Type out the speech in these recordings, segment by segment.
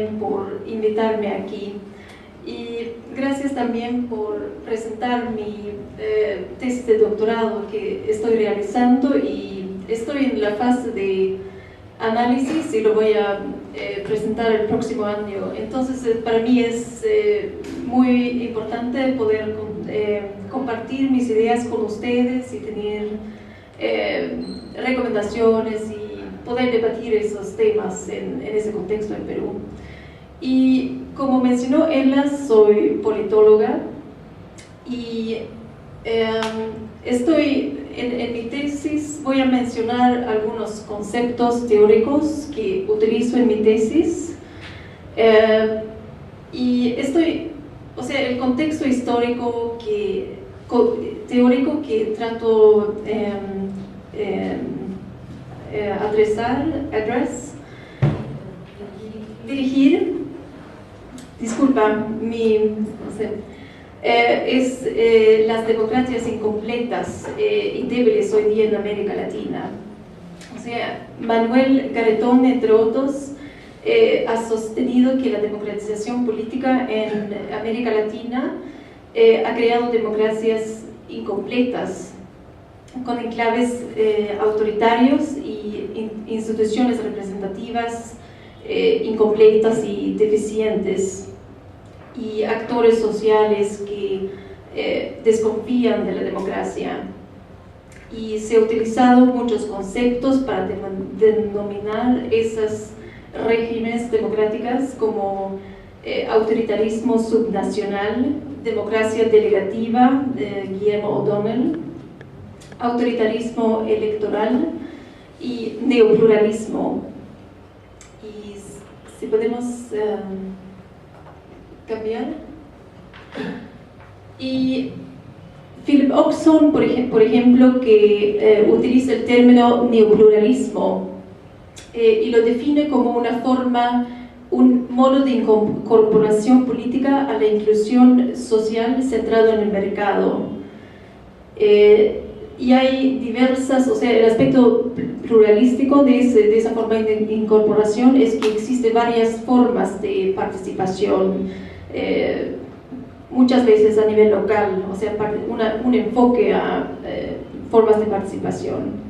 también por invitarme aquí. Y gracias también por presentar mi tesis de doctorado que estoy realizando, y estoy en la fase de análisis y lo voy a presentar el próximo año. Entonces para mí es muy importante poder compartir mis ideas con ustedes y tener recomendaciones y poder debatir esos temas en ese contexto en Perú. Y como mencionó Ella, soy politóloga y en mi tesis voy a mencionar algunos conceptos teóricos que utilizo en mi tesis, y el contexto histórico teórico que trato dirigir, disculpa, es las democracias incompletas y débiles hoy día en América Latina. O sea, Manuel Garetón, entre otros, ha sostenido que la democratización política en América Latina ha creado democracias incompletas, con enclaves autoritarios y instituciones representativas incompletas y deficientes, y actores sociales que desconfían de la democracia. Y se han utilizado muchos conceptos para denominar esos regímenes democráticas como autoritarismo subnacional, democracia delegativa de Guillermo O'Donnell, autoritarismo electoral y neopluralismo. Y si podemos cambiar. Y Philip Oxon, por ejemplo, que utiliza el término neopluralismo y lo define como una forma, un modo de incorporación política a la inclusión social centrado en el mercado. Y hay diversas, el aspecto pluralístico de esa forma de incorporación es que existen varias formas de participación, muchas veces a nivel local, un enfoque a formas de participación.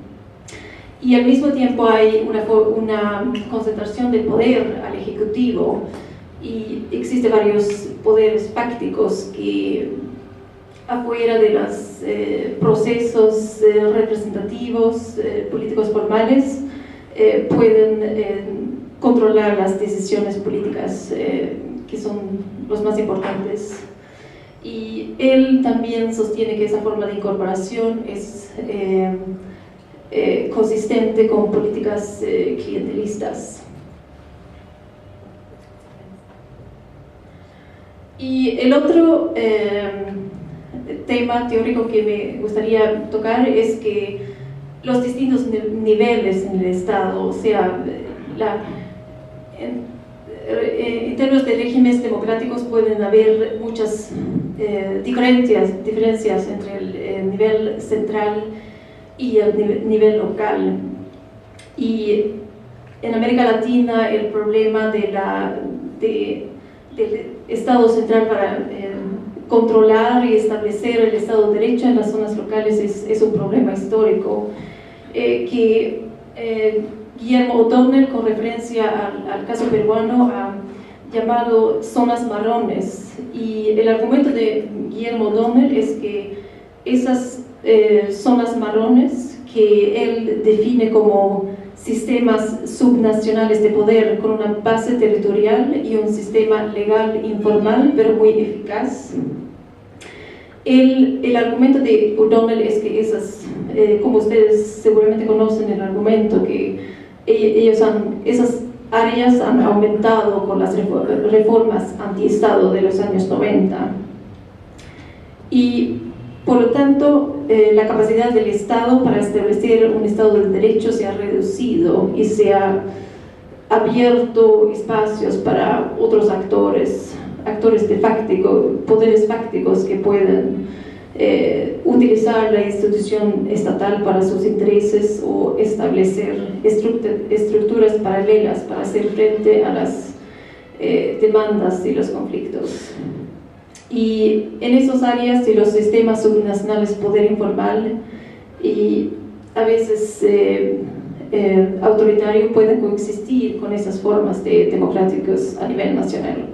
Y al mismo tiempo hay una concentración de poder al Ejecutivo, y existen varios poderes fácticos que afuera de los procesos representativos, políticos formales, pueden controlar las decisiones políticas que son los más importantes. Y él también sostiene que esa forma de incorporación es consistente con políticas clientelistas. Y el otro tema teórico que me gustaría tocar es que los distintos niveles en el Estado, en términos de regímenes democráticos pueden haber muchas diferencias entre el nivel central y el nivel local. Y en América Latina el problema del Estado central para controlar y establecer el Estado de Derecho en las zonas locales es un problema histórico que Guillermo O'Donnell, con referencia al caso peruano, ha llamado zonas marrones. Y el argumento de Guillermo O'Donnell es que esas zonas marrones, que él define como sistemas subnacionales de poder con una base territorial y un sistema legal informal pero muy eficaz. El argumento de O'Donnell es que como ustedes seguramente conocen el argumento, que esas áreas han aumentado con las reformas anti-Estado de los años 90. Y por lo tanto, la capacidad del Estado para establecer un Estado de Derecho se ha reducido y se ha abierto espacios para otros actores poderes fácticos que pueden utilizar la institución estatal para sus intereses o establecer estructuras paralelas para hacer frente a las demandas y los conflictos. Y en esas áreas de los sistemas subnacionales poder informal y a veces autoritario pueden coexistir con esas formas de democráticos a nivel nacional.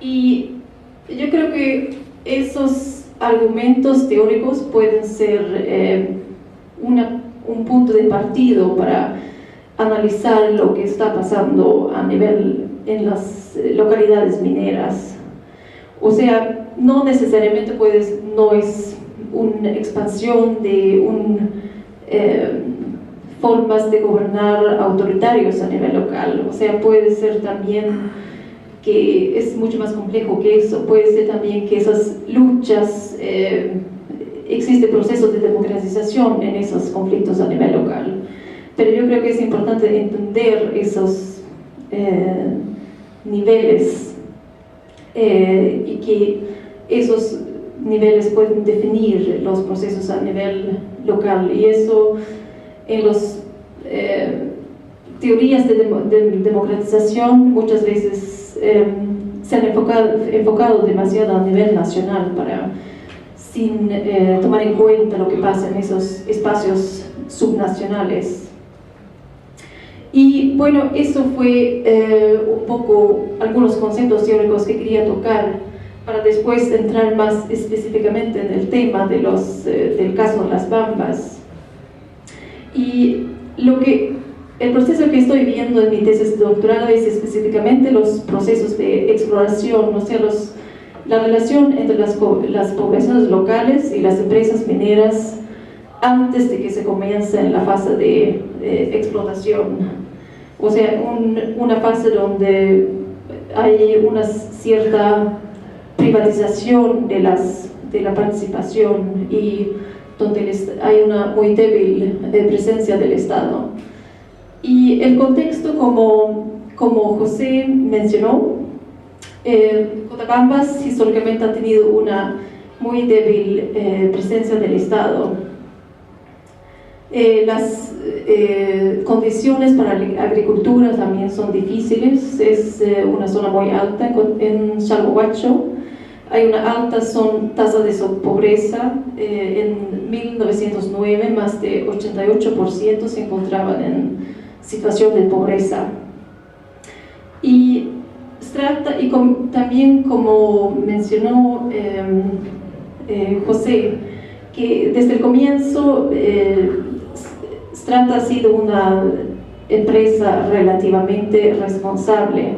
Y yo creo que esos argumentos teóricos pueden ser un punto de partida para analizar lo que está pasando a nivel en las localidades mineras. O sea, no necesariamente no es una expansión de formas de gobernar autoritarios a nivel local. O sea, puede ser también que es mucho más complejo que eso. Puede ser también que esas luchas, existe procesos de democratización en esos conflictos a nivel local. Pero yo creo que es importante entender esos niveles y que esos niveles pueden definir los procesos a nivel local, y eso en las teorías de democratización muchas veces se han enfocado demasiado a nivel nacional sin tomar en cuenta lo que pasa en esos espacios subnacionales. Y bueno, eso fue un poco algunos conceptos teóricos que quería tocar para después entrar más específicamente en el tema del caso de las Bambas. Y el proceso que estoy viendo en mi tesis de doctorado es específicamente los procesos de exploración, o sea, la relación entre las poblaciones locales y las empresas mineras antes de que se comience en la fase de explotación. O sea, una fase donde hay una cierta privatización de la participación y donde hay una muy débil presencia del Estado. Y el contexto, como José mencionó, Cotabambas históricamente ha tenido una muy débil presencia del Estado. Las condiciones para la agricultura también son difíciles. Es una zona muy alta en Chalhuacho. Hay una alta tasa de pobreza. En 1909 más de 88% se encontraban en situación de pobreza. Y también, como mencionó José, que desde el comienzo Strata ha sido una empresa relativamente responsable.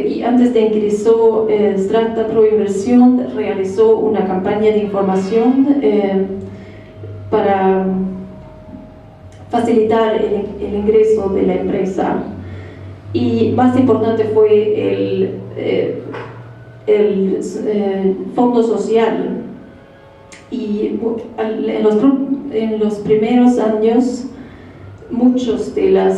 Y antes de ingresó Strata Proinversión realizó una campaña de información para facilitar el ingreso de la empresa. Y más importante fue el fondo social. Y en los primeros años, muchos de la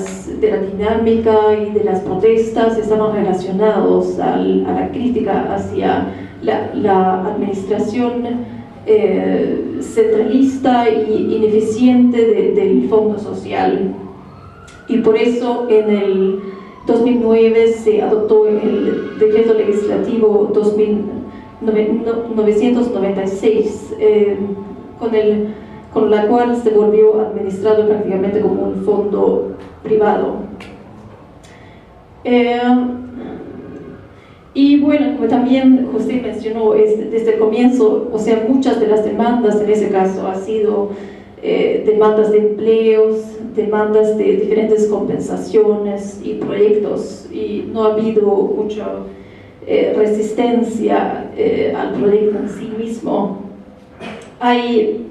dinámica y de las protestas estaban relacionados a la crítica hacia la administración centralista y ineficiente del Fondo Social. Y por eso en el 2009 se adoptó el Decreto Legislativo 996, con la cual se volvió administrado prácticamente como un fondo privado. Y bueno, como también José mencionó, desde el comienzo, o sea, muchas de las demandas en ese caso han sido demandas de empleos, demandas de diferentes compensaciones y proyectos, y no ha habido mucha resistencia al proyecto en sí mismo. Hay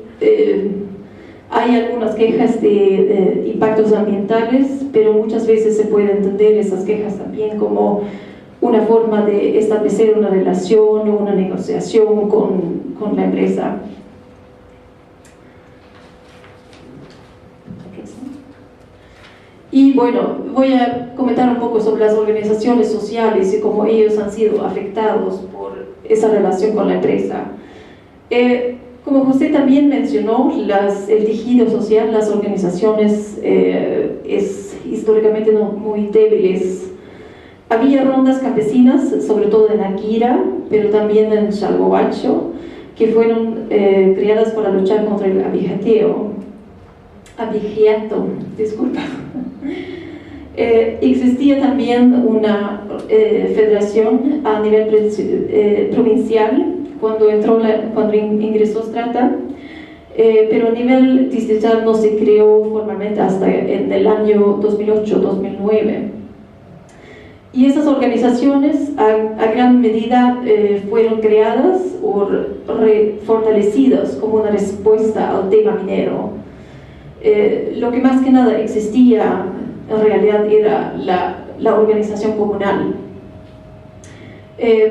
algunas quejas de impactos ambientales, pero muchas veces se puede entender esas quejas también como una forma de establecer una relación o una negociación con la empresa. Y bueno, voy a comentar un poco sobre las organizaciones sociales y cómo ellos han sido afectados por esa relación con la empresa. Como José también mencionó, el tejido social, las organizaciones es históricamente muy débiles. Había rondas campesinas, sobre todo en Aguira, pero también en Chalhuacho, que fueron creadas para luchar contra el abigeato, disculpa. Existía también una federación a nivel provincial cuando ingresó Strata, pero a nivel distrital no se creó formalmente hasta en el año 2008-2009. Y esas organizaciones a gran medida fueron creadas o fortalecidas como una respuesta al tema minero. Lo que más que nada existía en realidad era la organización comunal,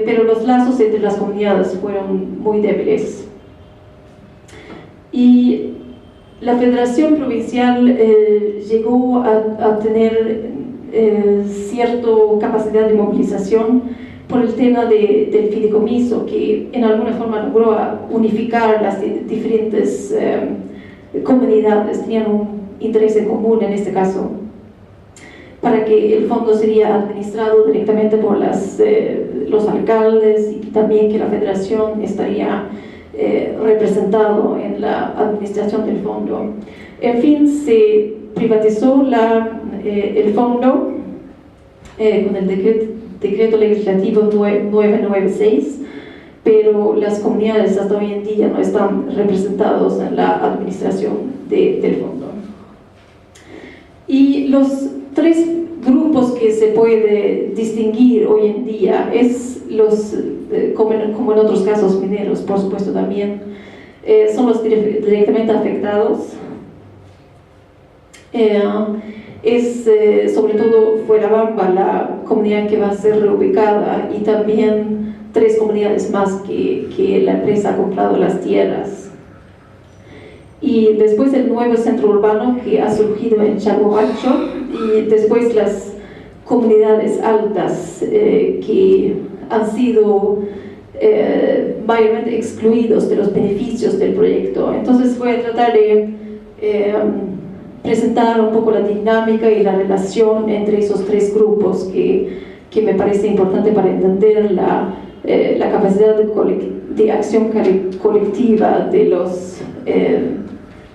pero los lazos entre las comunidades fueron muy débiles. Y la Federación Provincial llegó a tener cierta capacidad de movilización por el tema del fideicomiso, que en alguna forma logró unificar las diferentes comunidades, tenían un interés en común en este caso, para que el fondo sería administrado directamente por los alcaldes, y también que la federación estaría representado en la administración del fondo. En fin, se privatizó el fondo con el decreto legislativo 996, pero las comunidades hasta hoy en día no están representadas en la administración del fondo. Y los tres grupos que se puede distinguir hoy en día es como en otros casos mineros, por supuesto también, son los directamente afectados. Sobre todo Fuerabamba, la comunidad que va a ser reubicada, y también 3 comunidades más que la empresa ha comprado las tierras. Y después el nuevo centro urbano que ha surgido en Chalhuacho, y después las comunidades altas que han sido mayormente excluidos de los beneficios del proyecto. Entonces voy a tratar de presentar un poco la dinámica y la relación entre esos 3 grupos que me parece importante para entender la capacidad de acción colectiva de los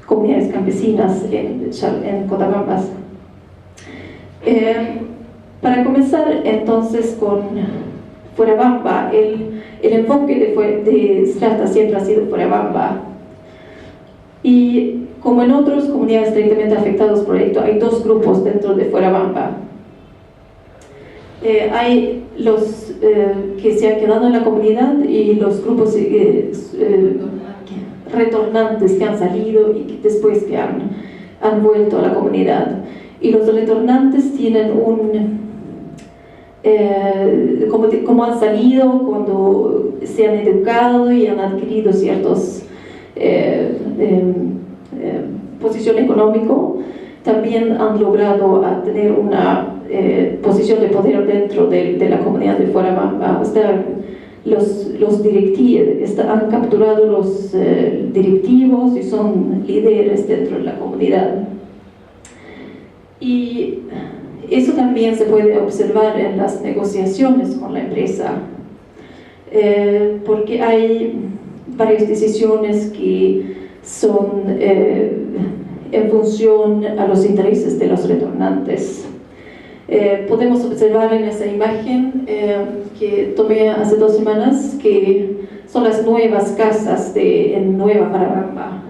comunidades campesinas en Cotabambas. Para comenzar entonces con Fuerabamba, el enfoque de Strata siempre ha sido Fuerabamba, y como en otras comunidades directamente afectadas por el proyecto, hay 2 grupos dentro de Fuerabamba. Hay los que se han quedado en la comunidad y los grupos retornantes que han salido y que después que han vuelto a la comunidad. Y los retornantes tienen como han salido cuando se han educado y han adquirido ciertos posición económica, también han logrado tener una posición de poder dentro de la comunidad de Fuerabamba. Los directivos han capturado los directivos y son líderes dentro de la comunidad. Y eso también se puede observar en las negociaciones con la empresa, porque hay varias decisiones que son en función a los intereses de los retornantes. Podemos observar en esa imagen que tomé hace 2 semanas, que son las nuevas casas en Nueva Fuerabamba,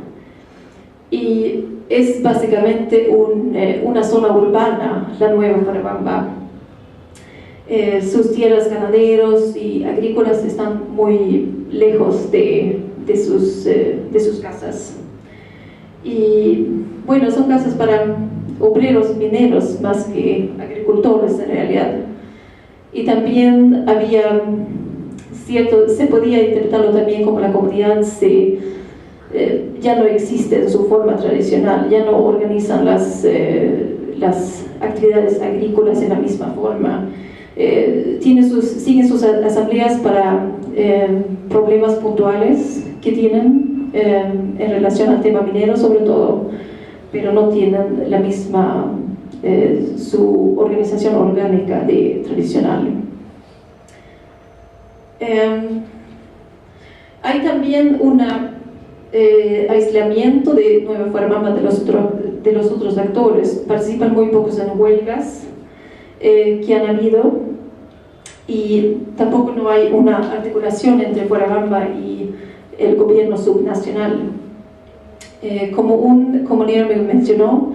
y es básicamente una zona urbana, la Nueva Fuerabamba. Sus tierras ganaderos y agrícolas están muy lejos de sus casas, y bueno, son casas para obreros mineros más que agricultores en realidad. Y también había se podía interpretarlo también como la comunidad ya no existe en su forma tradicional, ya no organizan las actividades agrícolas en la misma forma. Siguen sus asambleas para problemas puntuales que tienen en relación al tema minero sobre todo, pero no tienen la misma su organización orgánica tradicional. Hay también un aislamiento de Nueva Fuerabamba de los otros actores. Participan muy pocos en huelgas que han habido, y tampoco no hay una articulación entre Fuerabamba y el gobierno subnacional. Como un comunero me mencionó,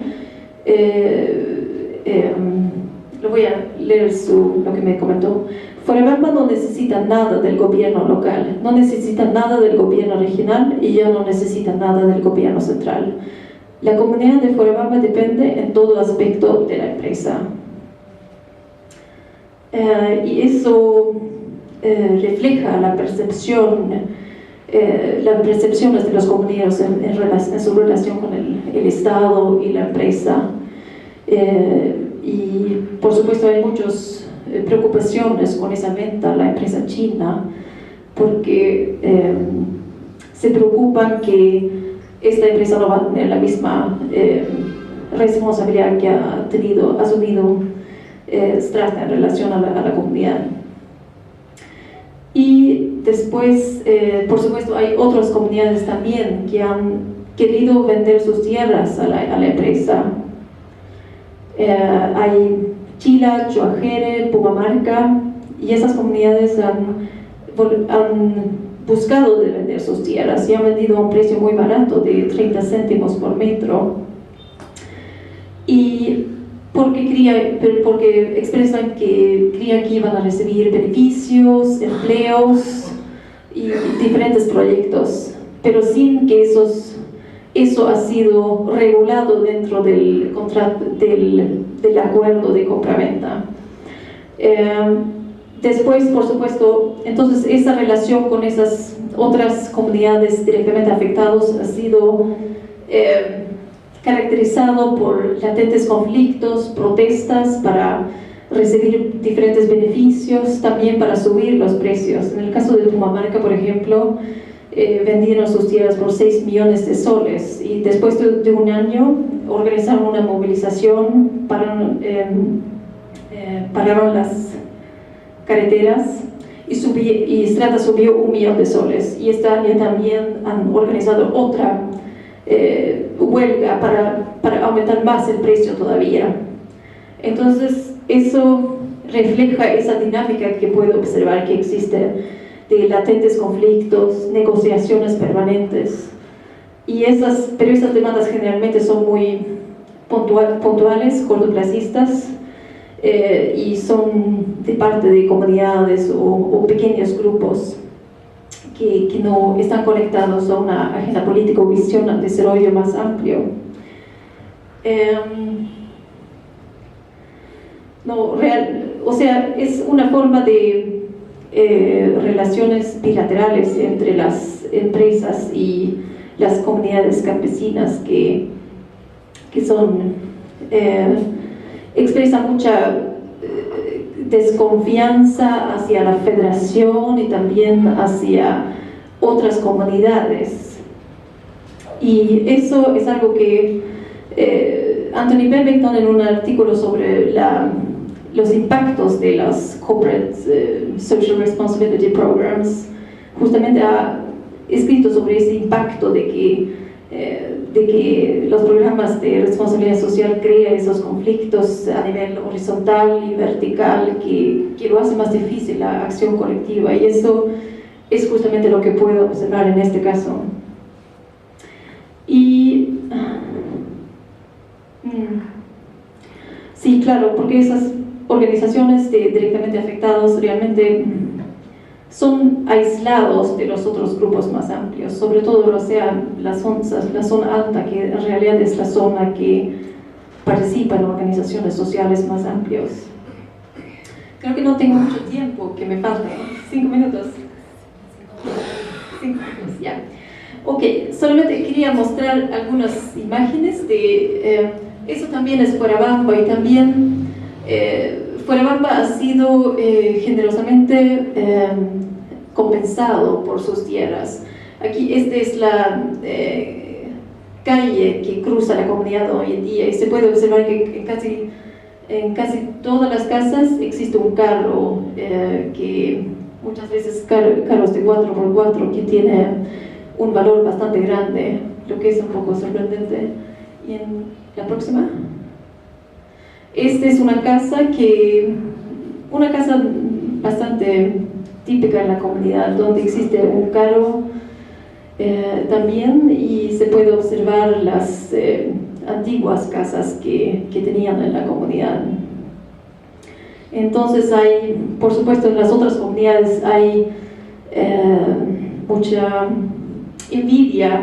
lo voy a leer lo que me comentó. Fuerabamba no necesita nada del gobierno local, no necesita nada del gobierno regional y ya no necesita nada del gobierno central. La comunidad de Fuerabamba depende en todo aspecto de la empresa. Y eso refleja la percepción de los comuneros en su relación con el Estado y la empresa. Y por supuesto hay muchas preocupaciones con esa venta a la empresa china, porque se preocupan que esta empresa no va a tener la misma responsabilidad que ha asumido Strata en relación a la comunidad. Y después, por supuesto, hay otras comunidades también que han querido vender sus tierras a la empresa. Hay Chila, Chuajere, Pumamarca, y esas comunidades han buscado de vender sus tierras y han vendido a un precio muy barato de 30 céntimos por metro, y porque expresan que creían que iban a recibir beneficios, empleos y diferentes proyectos, pero sin que eso ha sido regulado dentro del contrato, del acuerdo de compraventa. Después, por supuesto, entonces esa relación con esas otras comunidades directamente afectadas ha sido caracterizado por latentes conflictos, protestas para recibir diferentes beneficios, también para subir los precios. En el caso de Pumamarca, por ejemplo, vendieron sus tierras por 6 millones de soles, y después de un año organizaron una movilización, pararon las carreteras y Strata subió 1 millón de soles, y este año también han organizado otra huelga para aumentar más el precio todavía. Entonces eso refleja esa dinámica que puedo observar que existe, de latentes conflictos, negociaciones permanentes, pero esas demandas generalmente son muy puntuales, cortoplacistas, y son de parte de comunidades o pequeños grupos que no están conectados a una agenda política o visión de desarrollo más amplio. O sea, es una forma de relaciones bilaterales entre las empresas y las comunidades campesinas que expresan mucha desconfianza hacia la federación y también hacia otras comunidades. Y eso es algo que Anthony Pemberton, en un artículo sobre los impactos de los Corporate Social Responsibility Programs, justamente ha escrito sobre ese impacto de que los programas de responsabilidad social crean esos conflictos a nivel horizontal y vertical que lo hace más difícil la acción colectiva, y eso es justamente lo que puedo observar en este caso. Y sí, claro, porque esas organizaciones directamente afectadas realmente son aislados de los otros grupos más amplios, sobre todo la zona alta, que en realidad es la zona que participa en organizaciones sociales más amplias. Creo que no tengo mucho tiempo, que me falta, 5 minutos. 5 minutos, ya. Ok, solamente quería mostrar algunas imágenes de eso. También es Fuerabamba, y también Fuerabamba ha sido generosamente compensado por sus tierras. Aquí esta es calle que cruza la comunidad hoy en día, y se puede observar que en casi todas las casas existe un carro, que muchas veces carros de 4x4, que tiene un valor bastante grande, lo que es un poco sorprendente. Y en la próxima, esta es una casa bastante típica en la comunidad, donde existe un carro también, y se puede observar las antiguas casas que tenían en la comunidad. Entonces hay, por supuesto, en las otras comunidades hay mucha envidia,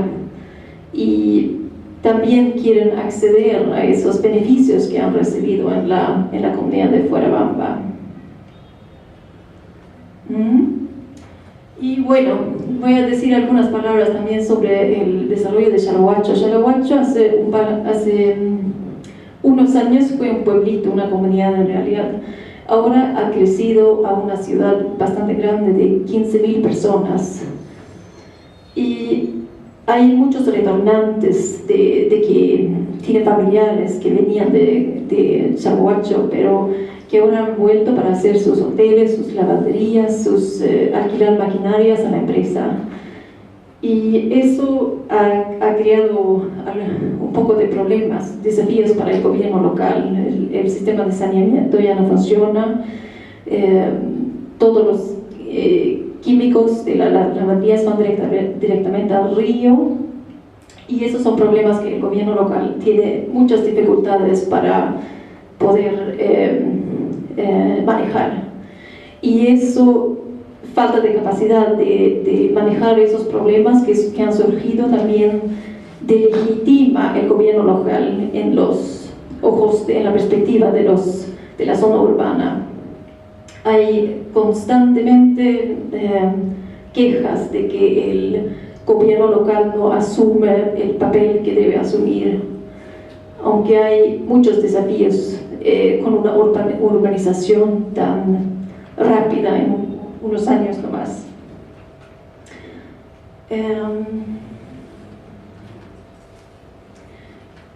y también quieren acceder a esos beneficios que han recibido en la comunidad de Fuerabamba. Y bueno, voy a decir algunas palabras también sobre el desarrollo de Xalahuacho. Xalahuacho hace unos años fue un pueblito, una comunidad en realidad. Ahora ha crecido a una ciudad bastante grande de 15.000 personas. Y hay muchos retornantes de que tienen familiares que venían de Xalahuacho, pero que ahora han vuelto para hacer sus hoteles, sus lavanderías, alquilar maquinarias a la empresa. Y eso ha creado un poco de problemas, desafíos para el gobierno local. El sistema de saneamiento ya no funciona, todos los químicos de las lavanderías van directamente al río, y esos son problemas que el gobierno local tiene muchas dificultades para poder manejar. Y eso, falta de capacidad de manejar esos problemas que han surgido, también delegitima el gobierno local en los ojos, en la perspectiva de la zona urbana. Hay constantemente quejas de que el gobierno local no asume el papel que debe asumir, aunque hay muchos desafíos con una urbanización tan rápida en unos años nomás.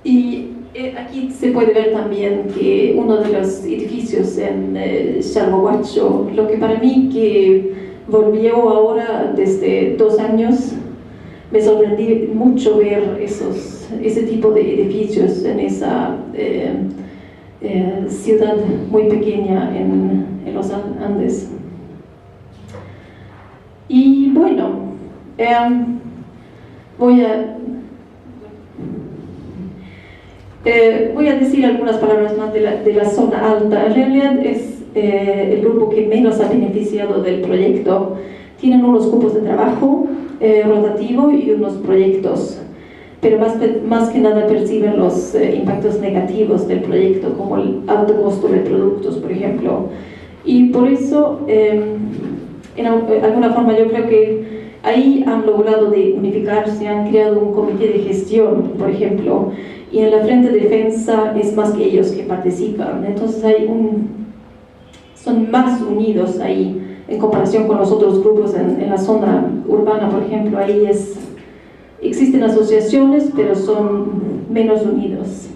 Y aquí se puede ver también que uno de los edificios en Xalahuacho, lo que para mí que volvió ahora desde 2 años, me sorprendí mucho ver ese tipo de edificios en esa ciudad muy pequeña en los Andes. Y bueno, voy a decir algunas palabras más de la zona alta. En realidad es el grupo que menos ha beneficiado del proyecto. Tienen unos grupos de trabajo rotativo y unos proyectos, pero más que nada perciben los impactos negativos del proyecto, como el alto costo de productos, por ejemplo. Y por eso, en alguna forma, yo creo que ahí han logrado de unificarse, han creado un comité de gestión, por ejemplo, y en la Frente de Defensa es más que ellos que participan. Entonces son más unidos ahí en comparación con los otros grupos en la zona urbana, por ejemplo. Ahí existen asociaciones, pero son menos unidos.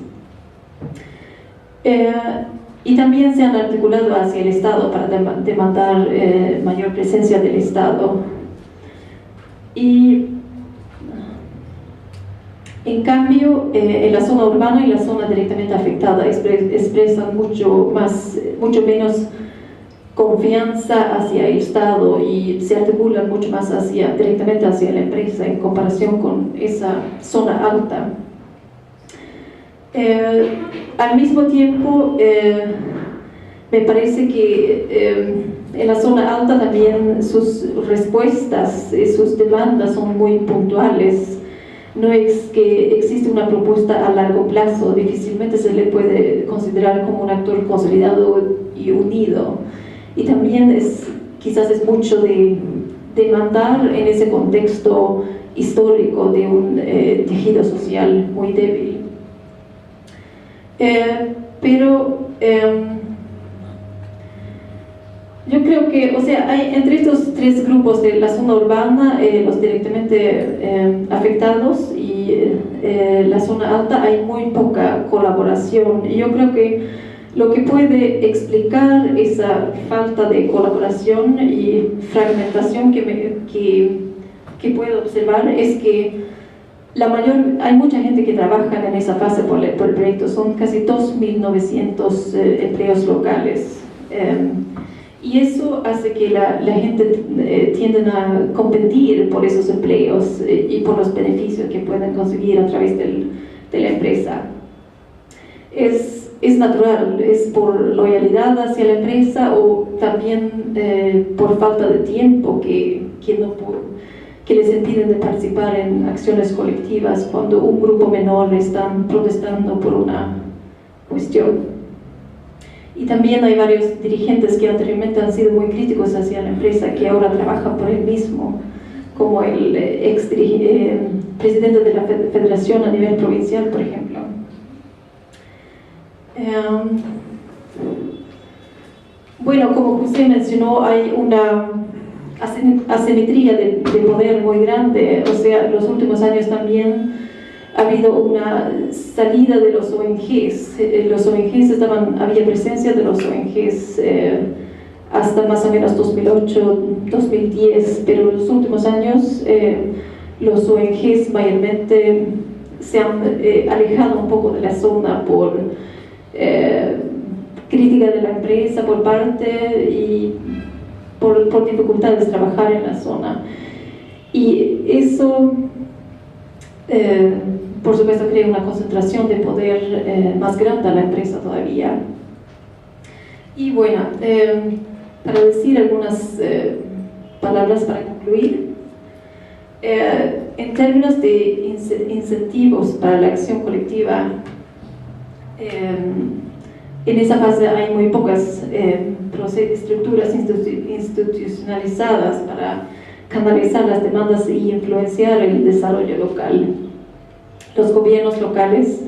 Y también se han articulado hacia el Estado para demandar mayor presencia del Estado. Y en cambio, en la zona urbana y la zona directamente afectada expresan mucho menos confianza hacia el Estado, y se articulan mucho más directamente hacia la empresa en comparación con esa zona alta. Al mismo tiempo, me parece que en la zona alta también sus respuestas, sus demandas son muy puntuales. No es que existe una propuesta a largo plazo, difícilmente se le puede considerar como un actor consolidado y unido. Y también quizás es mucho de demandar en ese contexto histórico de un tejido social muy débil. Yo creo que, o sea, hay entre estos tres grupos de la zona urbana, los directamente afectados y la zona alta, hay muy poca colaboración. Y yo creo que lo que puede explicar esa falta de colaboración y fragmentación que puedo observar es que hay mucha gente que trabaja en esa fase por el proyecto, son casi 2.900 empleos locales. Y eso hace que la gente tienda a competir por esos empleos y por los beneficios que pueden conseguir a través de la empresa. Es natural, es por loyalidad hacia la empresa o también por falta de tiempo que les impiden de participar en acciones colectivas cuando un grupo menor están protestando por una cuestión. Y también hay varios dirigentes que anteriormente han sido muy críticos hacia la empresa que ahora trabajan por él mismo, como el presidente de la federación a nivel provincial, por ejemplo. Bueno, como José mencionó, hay una asimetría de poder muy grande. O sea, en los últimos años también ha habido una salida de los ONGs. Había presencia de los ONGs hasta más o menos 2008, 2010, pero en los últimos años los ONGs mayormente se han alejado un poco de la zona por crítica de la empresa por parte y por dificultades de trabajar en la zona. Y eso por supuesto crea una concentración de poder más grande a la empresa todavía. Y bueno, para decir algunas palabras para concluir, en términos de incentivos para la acción colectiva, en esa fase hay muy pocas estructuras institucionalizadas para canalizar las demandas y influenciar el desarrollo local. Los gobiernos locales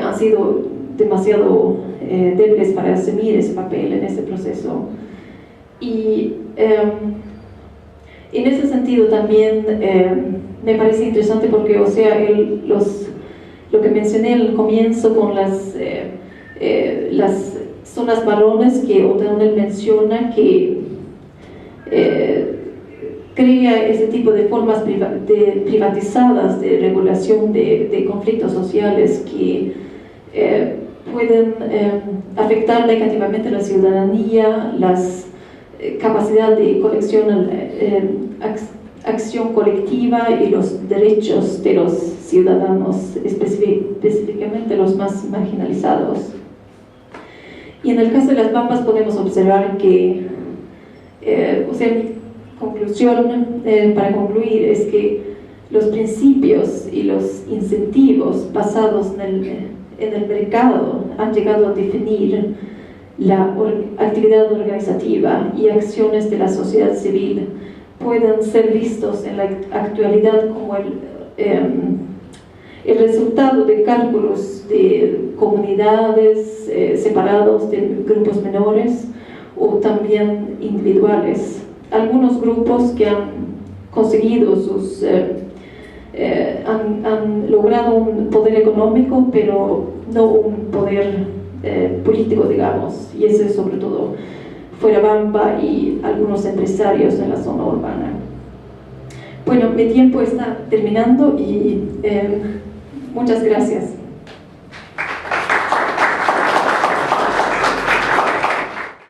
han sido demasiado débiles para asumir ese papel en ese proceso. Y en ese sentido también me parece interesante porque, o sea, lo que mencioné al comienzo con las zonas marrones que O'Donnell menciona, que crea ese tipo de formas privatizadas de regulación de conflictos sociales que pueden afectar negativamente a la ciudadanía, las capacidad de colección, acción colectiva y los derechos de los ciudadanos, específicamente los más marginalizados. Y en el caso de las Bambas podemos observar que, o sea, mi conclusión para concluir es que los principios y los incentivos basados en el mercado han llegado a definir la actividad organizativa y acciones de la sociedad civil pueden ser vistos en la actualidad como el resultado de cálculos de comunidades separados de grupos menores o también individuales. Algunos grupos que han conseguido han logrado un poder económico, pero no un poder político, digamos, y ese sobre todo Fuerabamba y algunos empresarios en la zona urbana. Bueno, mi tiempo está terminando y muchas gracias.